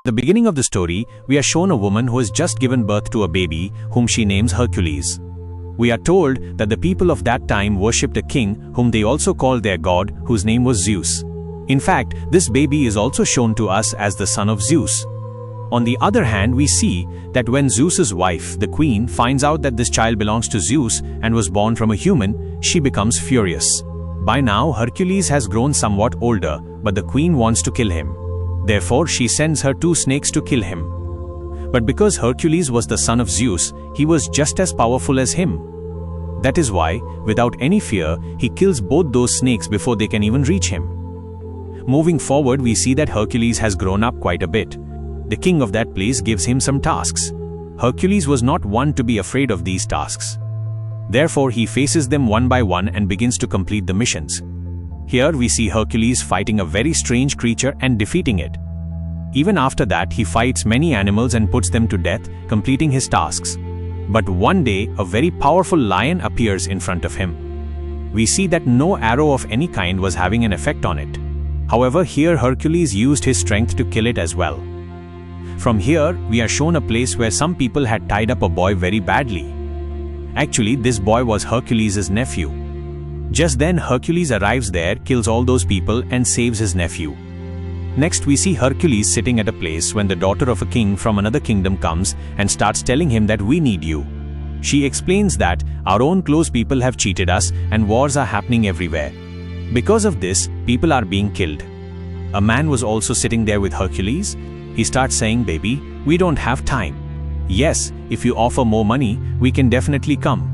At the beginning of the story, we are shown a woman who has just given birth to a baby whom she names Hercules. We are told that the people of that time worshipped a king whom they also called their god, whose name was Zeus. In fact, this baby is also shown to us as the son of Zeus. On the other hand, we see that when Zeus's wife, the queen, finds out that this child belongs to Zeus and was born from a human, she becomes furious. By now, Hercules has grown somewhat older, but the queen wants to kill him. Therefore, she sends her 2 snakes to kill him. But because Hercules was the son of Zeus, he was just as powerful as him. That is why, without any fear, he kills both those snakes before they can even reach him. Moving forward, we see that Hercules has grown up quite a bit. The king of that place gives him some tasks. Hercules was not one to be afraid of these tasks. Therefore, he faces them one by one and begins to complete the missions. Here we see Hercules fighting a very strange creature and defeating it. Even after that, he fights many animals and puts them to death, completing his tasks. But one day, a very powerful lion appears in front of him. We see that no arrow of any kind was having an effect on it. However, here Hercules used his strength to kill it as well. From here, we are shown a place where some people had tied up a boy very badly. Actually, this boy was Hercules' nephew. Just then, Hercules arrives there, kills all those people, and saves his nephew. Next, we see Hercules sitting at a place when the daughter of a king from another kingdom comes and starts telling him that we need you. She explains that our own close people have cheated us and wars are happening everywhere. Because of this, people are being killed. A man was also sitting there with Hercules. He starts saying, "Baby, we don't have time. Yes, if you offer more money, we can definitely come."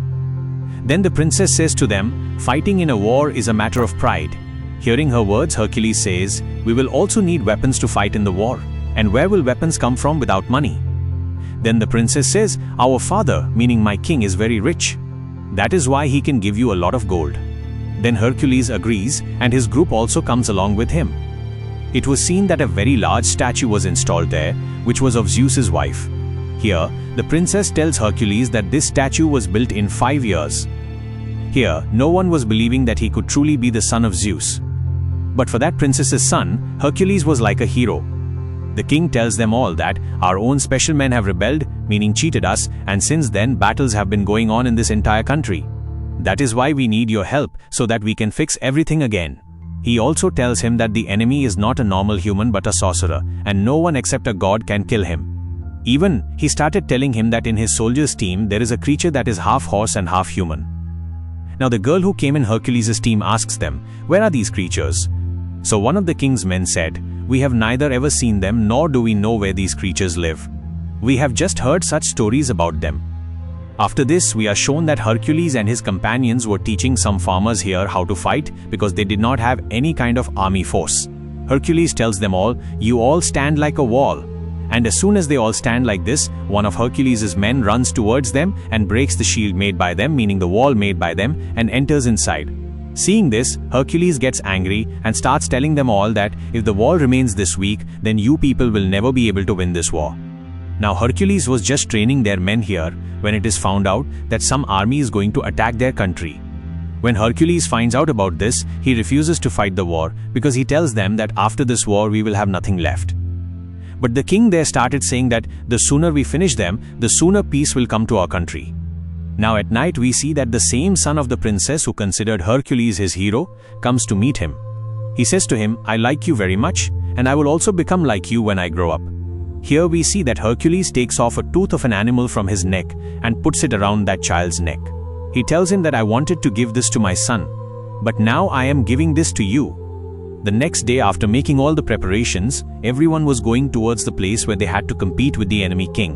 Then the princess says to them, "Fighting in a war is a matter of pride." Hearing her words, Hercules says, "We will also need weapons to fight in the war. And where will weapons come from without money?" Then the princess says, "Our father, meaning my king, is very rich. That is why he can give you a lot of gold." Then Hercules agrees, and his group also comes along with him. It was seen that a very large statue was installed there, which was of Zeus's wife. Here, the princess tells Hercules that this statue was built in 5 years. Here, no one was believing that he could truly be the son of Zeus. But for that princess's son, Hercules was like a hero. The king tells them all that our own special men have rebelled, meaning cheated us, and since then battles have been going on in this entire country. That is why we need your help, so that we can fix everything again. He also tells him that the enemy is not a normal human but a sorcerer, and no one except a god can kill him. Even, he started telling him that in his soldiers' team there is a creature that is half horse and half human. Now the girl who came in Hercules' team asks them, "Where are these creatures?" So one of the king's men said, "We have neither ever seen them nor do we know where these creatures live. We have just heard such stories about them." After this, we are shown that Hercules and his companions were teaching some farmers here how to fight because they did not have any kind of army force. Hercules tells them all, "You all stand like a wall." And as soon as they all stand like this, one of Hercules' men runs towards them and breaks the shield made by them, meaning the wall made by them, and enters inside. Seeing this, Hercules gets angry and starts telling them all that if the wall remains this weak, then you people will never be able to win this war. Now Hercules was just training their men here when it is found out that some army is going to attack their country. When Hercules finds out about this, he refuses to fight the war because he tells them that after this war we will have nothing left. But the king there started saying that the sooner we finish them, the sooner peace will come to our country. Now at night we see that the same son of the princess who considered Hercules his hero comes to meet him. He says to him, "I like you very much, and I will also become like you when I grow up." Here we see that Hercules takes off a tooth of an animal from his neck and puts it around that child's neck. He tells him that I wanted to give this to my son, but now I am giving this to you. The next day, after making all the preparations, everyone was going towards the place where they had to compete with the enemy king.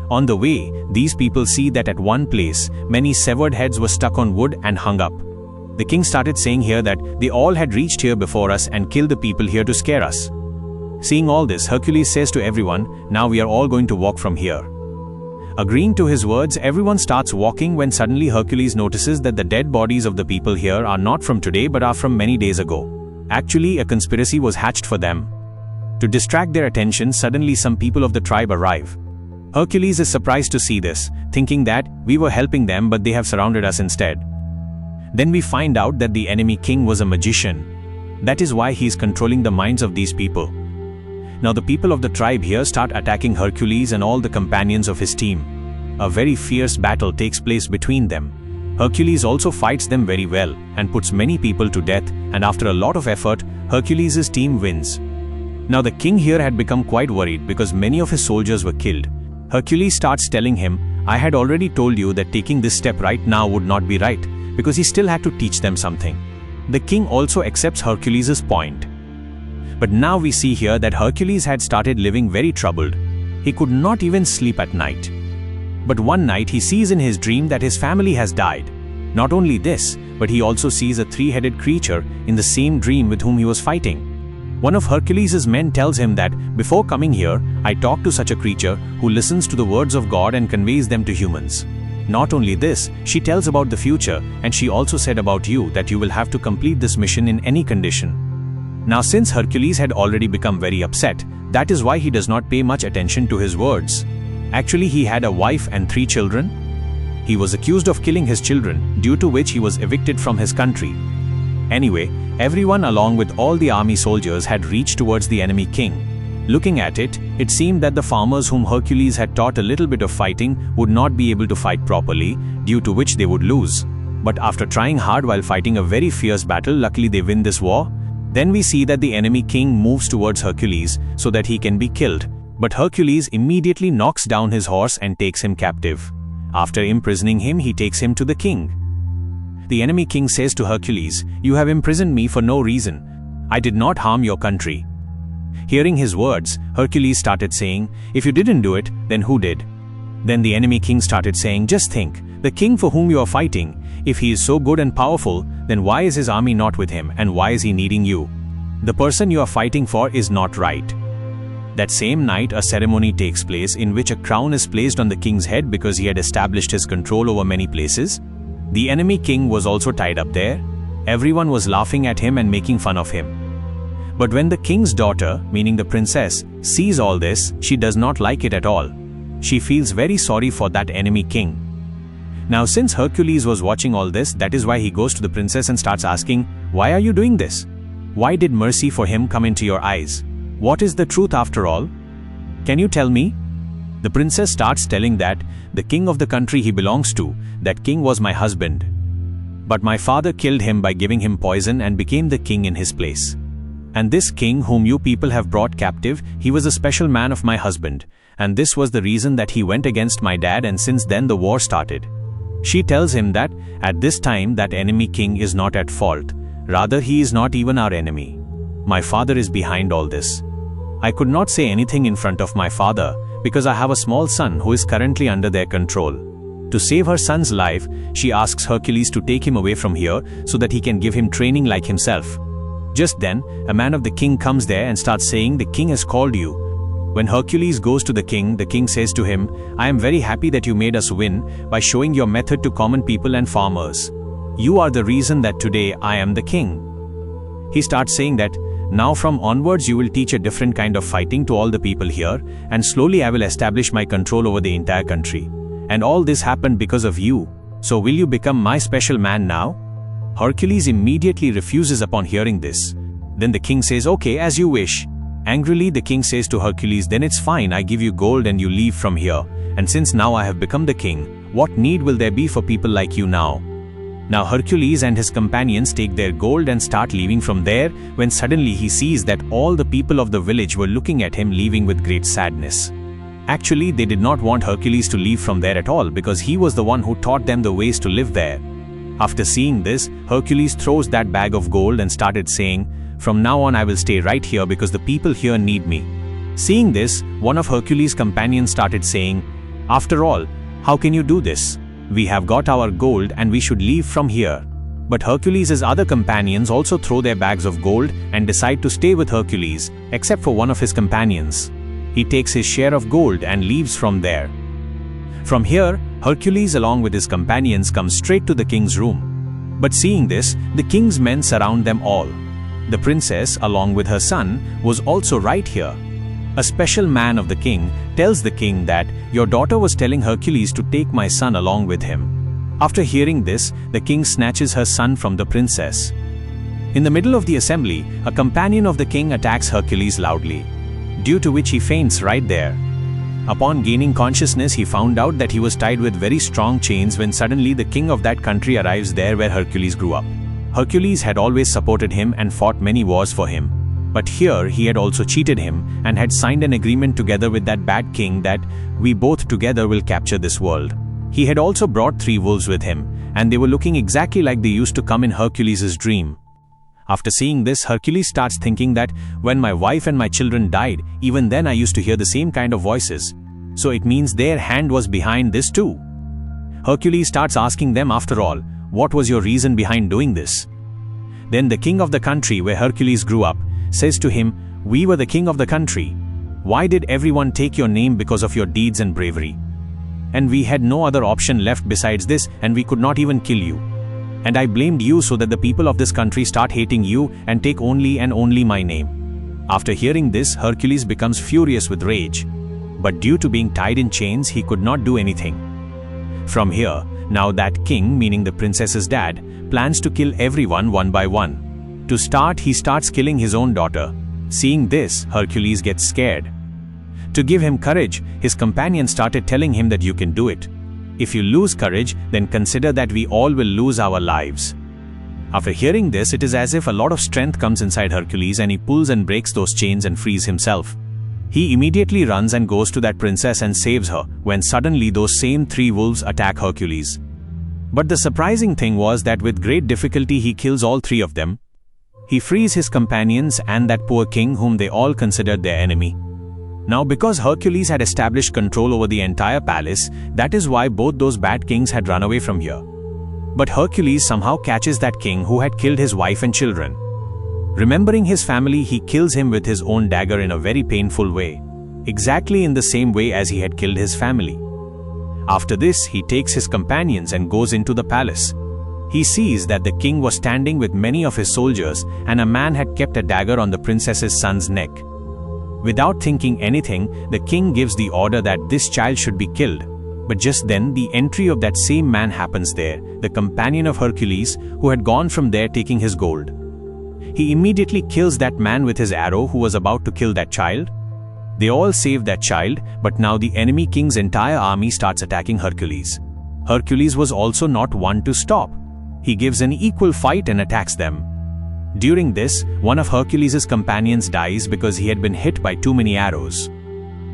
On the way, these people see that at one place, many severed heads were stuck on wood and hung up. The king started saying here that they all had reached here before us and killed the people here to scare us. Seeing all this, Hercules says to everyone, "Now we are all going to walk from here." Agreeing to his words, everyone starts walking when suddenly Hercules notices that the dead bodies of the people here are not from today but are from many days ago. Actually, a conspiracy was hatched for them. To distract their attention, suddenly some people of the tribe arrive. Hercules is surprised to see this, thinking that we were helping them but they have surrounded us instead. Then we find out that the enemy king was a magician. That is why he is controlling the minds of these people. Now the people of the tribe here start attacking Hercules and all the companions of his team. A very fierce battle takes place between them. Hercules also fights them very well and puts many people to death, and after a lot of effort, Hercules' team wins. Now the king here had become quite worried because many of his soldiers were killed. Hercules starts telling him, "I had already told you that taking this step right now would not be right," because he still had to teach them something. The king also accepts Hercules' point. But now we see here that Hercules had started living very troubled. He could not even sleep at night. But one night he sees in his dream that his family has died. Not only this, but he also sees a three-headed creature in the same dream with whom he was fighting. One of Hercules' men tells him that, "Before coming here, I talked to such a creature who listens to the words of God and conveys them to humans." Not only this, she tells about the future, and she also said about you that you will have to complete this mission in any condition. Now since Hercules had already become very upset, that is why he does not pay much attention to his words. Actually, he had a wife and 3 children. He was accused of killing his children, due to which he was evicted from his country. Anyway, everyone along with all the army soldiers had reached towards the enemy king. Looking at it, it seemed that the farmers whom Hercules had taught a little bit of fighting would not be able to fight properly, due to which they would lose. But after trying hard while fighting a very fierce battle, luckily they win this war. Then we see that the enemy king moves towards Hercules so that he can be killed. But Hercules immediately knocks down his horse and takes him captive. After imprisoning him, he takes him to the king. The enemy king says to Hercules, "You have imprisoned me for no reason. I did not harm your country." Hearing his words, Hercules started saying, "If you didn't do it, then who did?" Then the enemy king started saying, "Just think, the king for whom you are fighting, if he is so good and powerful, then why is his army not with him, and why is he needing you? The person you are fighting for is not right." That same night, a ceremony takes place in which a crown is placed on the king's head because he had established his control over many places. The enemy king was also tied up there. Everyone was laughing at him and making fun of him. But when the king's daughter, meaning the princess, sees all this, she does not like it at all. She feels very sorry for that enemy king. Now since Hercules was watching all this, that is why he goes to the princess and starts asking, "Why are you doing this? Why did mercy for him come into your eyes? What is the truth after all? Can you tell me?" The princess starts telling that the king of the country he belongs to, that king was my husband. But my father killed him by giving him poison and became the king in his place. And this king whom you people have brought captive, he was a special man of my husband, and this was the reason that he went against my dad, and since then the war started. She tells him that at this time that enemy king is not at fault, rather he is not even our enemy. My father is behind all this. I could not say anything in front of my father because I have a small son who is currently under their control. To save her son's life, she asks Hercules to take him away from here so that he can give him training like himself. Just then, a man of the king comes there and starts saying, "The king has called you." When Hercules goes to the king says to him, "I am very happy that you made us win by showing your method to common people and farmers. You are the reason that today I am the king." He starts saying that, "Now from onwards you will teach a different kind of fighting to all the people here, and slowly I will establish my control over the entire country. And all this happened because of you. So will you become my special man now?" Hercules immediately refuses upon hearing this. Then the king says, "Okay, as you wish." Angrily the king says to Hercules, "Then it's fine, I give you gold and you leave from here. And since now I have become the king, what need will there be for people like you now?" Now Hercules and his companions take their gold and start leaving from there, when suddenly he sees that all the people of the village were looking at him leaving with great sadness. Actually, they did not want Hercules to leave from there at all because he was the one who taught them the ways to live there. After seeing this, Hercules throws that bag of gold and started saying, "From now on I will stay right here because the people here need me." Seeing this, one of Hercules' companions started saying, "After all, how can you do this? We have got our gold and we should leave from here." But Hercules' other companions also throw their bags of gold and decide to stay with Hercules, except for one of his companions. He takes his share of gold and leaves from there. From here, Hercules along with his companions comes straight to the king's room. But seeing this, the king's men surround them all. The princess, along with her son, was also right here. A special man of the king tells the king that, "Your daughter was telling Hercules to take my son along with him." After hearing this, the king snatches her son from the princess. In the middle of the assembly, a companion of the king attacks Hercules loudly. due to which he faints right there. Upon gaining consciousness, he found out that he was tied with very strong chains when suddenly the king of that country arrives there where Hercules grew up. Hercules had always supported him and fought many wars for him. But here he had also cheated him and had signed an agreement together with that bad king that we both together will capture this world. He had also brought 3 wolves with him, and they were looking exactly like they used to come in Hercules' dream. After seeing this, Hercules starts thinking that when my wife and my children died, even then I used to hear the same kind of voices. So it means their hand was behind this too. Hercules starts asking them, after all, what was your reason behind doing this? Then the king of the country where Hercules grew up says to him, we were the king of the country. Why did everyone take your name because of your deeds and bravery? And we had no other option left besides this, and we could not even kill you. And I blamed you so that the people of this country start hating you and take only and only my name. After hearing this, Hercules becomes furious with rage. But due to being tied in chains, he could not do anything. From here, now that king, meaning the princess's dad, plans to kill everyone one by one. To start, he starts killing his own daughter. Seeing this, Hercules gets scared. To give him courage, his companion started telling him that you can do it. If you lose courage, then consider that we all will lose our lives. After hearing this, it is as if a lot of strength comes inside Hercules and he pulls and breaks those chains and frees himself. He immediately runs and goes to that princess and saves her, when suddenly those same 3 wolves attack Hercules. But the surprising thing was that with great difficulty he kills all 3 of them. He frees his companions and that poor king whom they all considered their enemy. Now because Hercules had established control over the entire palace, that is why both those bad kings had run away from here. But Hercules somehow catches that king who had killed his wife and children. Remembering his family, he kills him with his own dagger in a very painful way, exactly in the same way as he had killed his family. After this, he takes his companions and goes into the palace. He sees that the king was standing with many of his soldiers and a man had kept a dagger on the princess's son's neck. Without thinking anything, the king gives the order that this child should be killed. But just then, the entry of that same man happens there, the companion of Hercules, who had gone from there taking his gold. He immediately kills that man with his arrow who was about to kill that child. They all save that child, but now the enemy king's entire army starts attacking Hercules. Hercules was also not one to stop. He gives an equal fight and attacks them. During this, one of Hercules' companions dies because he had been hit by too many arrows.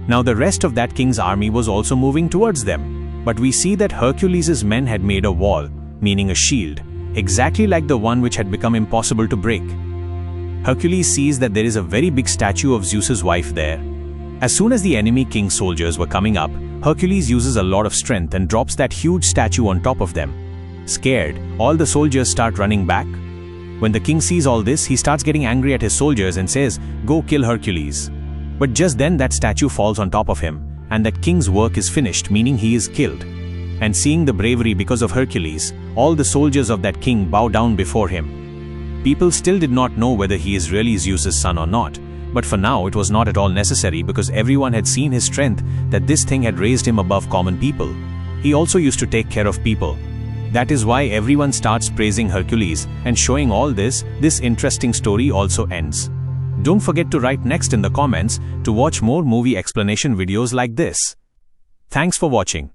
Now the rest of that king's army was also moving towards them, but we see that Hercules' men had made a wall, meaning a shield, exactly like the one which had become impossible to break. Hercules sees that there is a very big statue of Zeus's wife there. As soon as the enemy king's soldiers were coming up, Hercules uses a lot of strength and drops that huge statue on top of them. Scared, all the soldiers start running back. When the king sees all this, he starts getting angry at his soldiers and says, "Go kill Hercules." But just then that statue falls on top of him, and that king's work is finished, meaning he is killed. And seeing the bravery because of Hercules, all the soldiers of that king bow down before him. People still did not know whether he is really Zeus's son or not, but for now it was not at all necessary because everyone had seen his strength, that this thing had raised him above common people. He also used to take care of people. That is why everyone starts praising Hercules, and showing all this interesting story also ends. Don't forget to write next in the comments to watch more movie explanation videos like this. Thanks for watching.